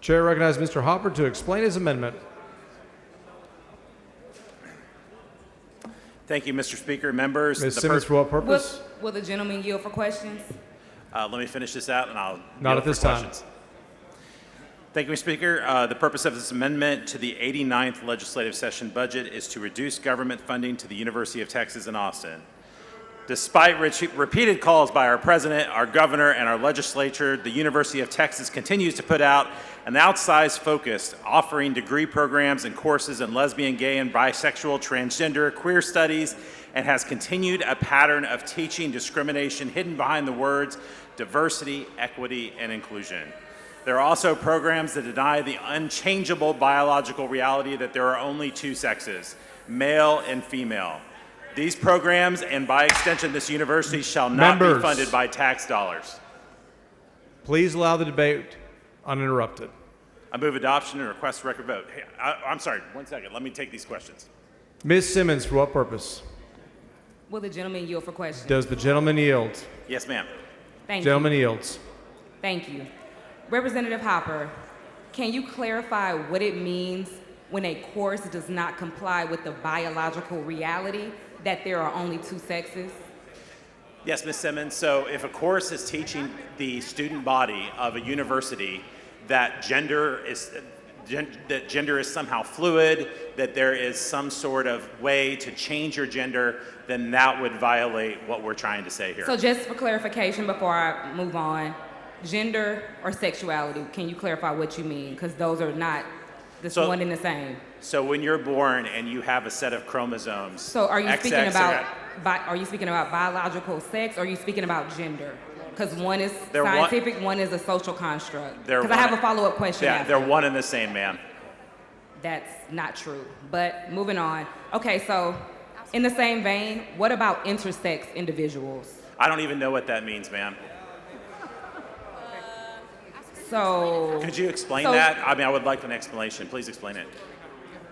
Chair recognizes Mr. Hopper to explain his amendment. Thank you, Mr. Speaker. Members, Ms. Simmons, for what purpose? Will the gentleman yield for questions? let me finish this out and I'll Not yield at this for time. questions. Thank you, Mr. Speaker. The purpose of this amendment to the 89th legislative session budget is to reduce government funding to the University of Texas in Austin. Despite repeated calls by our president, our governor, and our legislature, the University of Texas continues to put out an outsized focus offering degree programs and courses in lesbian, gay, and bisexual, transgender, queer studies, and has continued a pattern of teaching discrimination hidden behind the words diversity, equity, and inclusion. There are also programs that deny the unchangeable biological reality that there are only two sexes, male and female. These programs, and by extension this university, shall not be funded by tax dollars. Please allow the debate uninterrupted. I move adoption and request record vote. Hey, I'm sorry, 1 second. Let me take these questions. Ms. Simmons, for what purpose? Will the gentleman yield for questions? Does the gentleman yield? Yes, ma'am. Thank Gentleman you. yields. Thank you. Representative Hopper, can you clarify what it means when a course does not comply with the biological reality that there are only two sexes? Yes, Ms. Simmons. So if a course is teaching the student body of a university that gender is somehow fluid, that there is some sort of way to change your gender, then that would violate what we're trying to say here. So just for clarification before I move on, gender or sexuality, can you clarify what you mean? Because those are not one and the same. So when you're born and you have a set of chromosomes, so are you speaking XX about are you speaking about biological sex, or are you speaking about gender? Because one is scientific, one is a social construct. Because I have a follow-up question. Yeah, after. they're one and the same, ma'am. That's not true. But moving on. Okay, so in the same vein, what about intersex individuals? I don't even know what that means, ma'am. So could you explain that? I mean, I would like an explanation. Please explain it.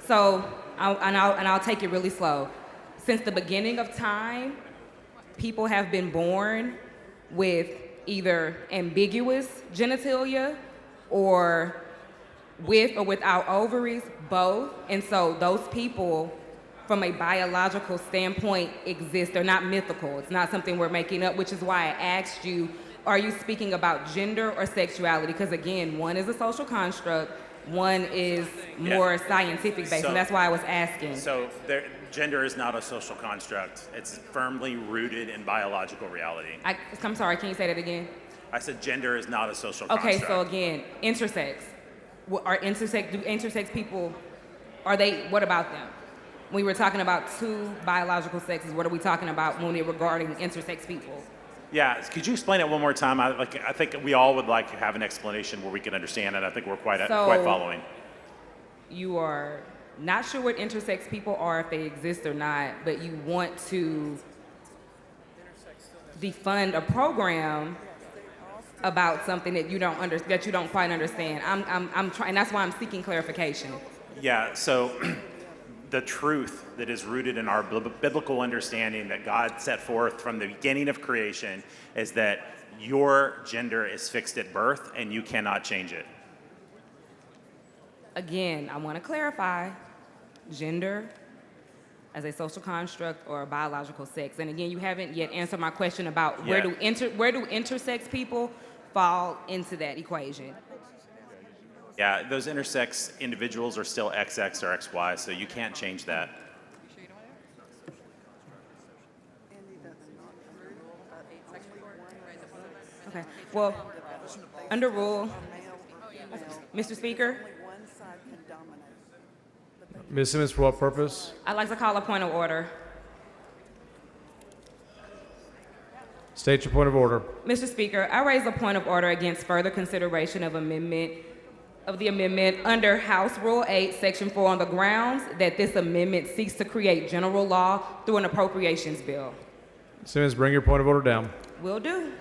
So, I'll take it really slow. Since the beginning of time, people have been born with either ambiguous genitalia or with or without ovaries, both. And so those people, from a biological standpoint, exist. They're not mythical. It's not something we're making up, which is why I asked you, are you speaking about gender or sexuality? Because again, one is a social construct, one is more scientific based, and that's why I was asking. So gender is not a social construct. It's firmly rooted in biological reality. I'm sorry, can you say that again? I said gender is not a social construct. Okay, so again, intersex. Do intersex people, what about them? When we were talking about two biological sexes, what are we talking about when we're regarding intersex people? Yeah, could you explain it one more time? I think we all would like to have an explanation where we can understand it. I think we're quite following. You are not sure what intersex people are, if they exist or not, but you want to defund a program about something that you don't quite understand. I'm trying. That's why I'm seeking clarification. Yeah. So. The truth that is rooted in our biblical understanding that God set forth from the beginning of creation is that your gender is fixed at birth and you cannot change it. Again, I want to clarify gender as a social construct or a biological sex. And again, you haven't yet answered my question about where do intersex people fall into that equation? Yeah, those intersex individuals are still XX or XY, so you can't change that. Okay, well, under rule, Mr. Speaker. Ms. Simmons, for what purpose? I'd like to call a point of order. State your point of order. Mr. Speaker, I raise a point of order against further consideration of the amendment under House Rule 8, Section 4 on the grounds that this amendment seeks to create general law through an appropriations bill. Simmons, bring your point of order down. Will do.